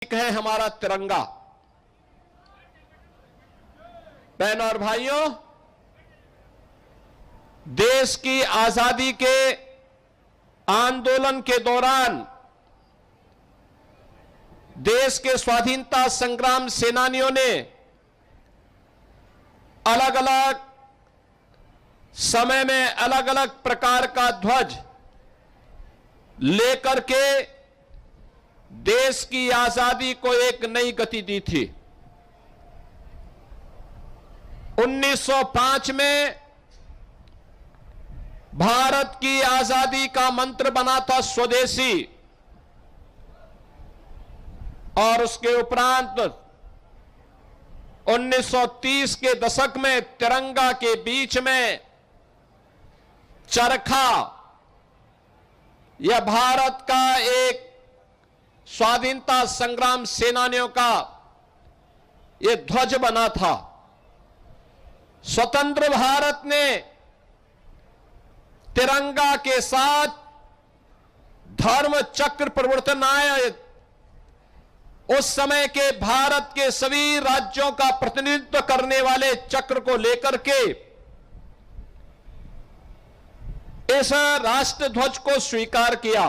है हमारा तिरंगा। बहनों और भाइयों, देश की आजादी के आंदोलन के दौरान देश के स्वाधीनता संग्राम सेनानियों ने अलग अलग समय में अलग अलग प्रकार का ध्वज लेकर के देश की आजादी को एक नई गति दी थी। 1905 में भारत की आजादी का मंत्र बना था स्वदेशी, और उसके उपरांत 1930 के दशक में तिरंगा के बीच में चरखा यह भारत का एक स्वाधीनता संग्राम सेनानियों का यह ध्वज बना था। स्वतंत्र भारत ने तिरंगा के साथ धर्म चक्र प्रवर्तन आया। उस समय के भारत के सभी राज्यों का प्रतिनिधित्व करने वाले चक्र को लेकर के इस राष्ट्र ध्वज को स्वीकार किया।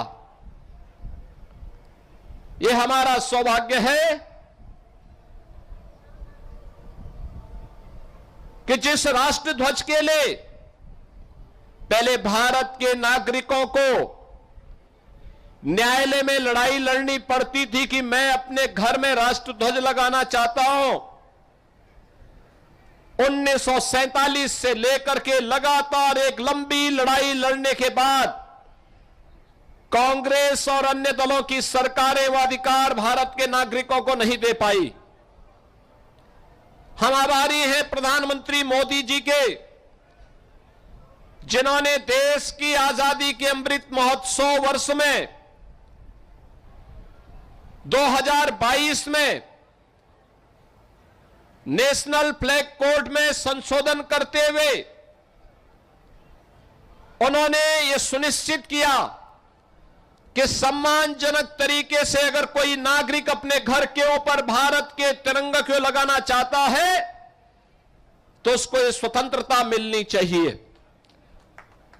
यह हमारा सौभाग्य है कि जिस राष्ट्र ध्वज के लिए पहले भारत के नागरिकों को न्यायालय में लड़ाई लड़नी पड़ती थी कि मैं अपने घर में राष्ट्र ध्वज लगाना चाहता हूं, 1947 से लेकर के लगातार एक लंबी लड़ाई लड़ने के बाद कांग्रेस और अन्य दलों की सरकारें वह अधिकार भारत के नागरिकों को नहीं दे पाई। हम आभारी हैं प्रधानमंत्री मोदी जी के, जिन्होंने देश की आजादी के अमृत महोत्सव वर्ष में 2022 में नेशनल फ्लैग कोड में संशोधन करते हुए उन्होंने यह सुनिश्चित किया कि सम्मानजनक तरीके से अगर कोई नागरिक अपने घर के ऊपर भारत के तिरंगा को लगाना चाहता है तो उसको ये स्वतंत्रता मिलनी चाहिए।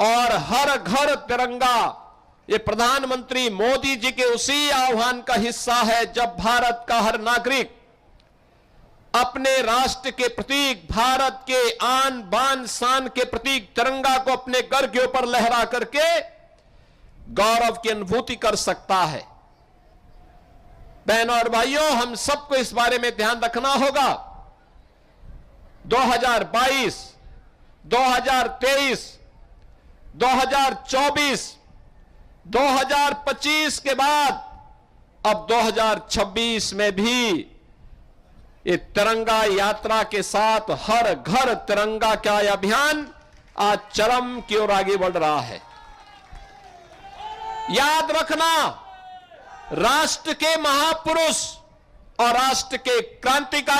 और हर घर तिरंगा ये प्रधानमंत्री मोदी जी के उसी आह्वान का हिस्सा है, जब भारत का हर नागरिक अपने राष्ट्र के प्रतीक, भारत के आन बान शान के प्रतीक तिरंगा को अपने घर के ऊपर लहरा करके गौरव की अनुभूति कर सकता है। बहनों और भाइयों, हम सबको इस बारे में ध्यान रखना होगा। 2022, 2023, 2024, 2025 के बाद अब 2026 में भी ये तिरंगा यात्रा के साथ हर घर तिरंगा का यह अभियान आज चरम की ओर आगे बढ़ रहा है। याद रखना, राष्ट्र के महापुरुष और राष्ट्र के क्रांतिकारी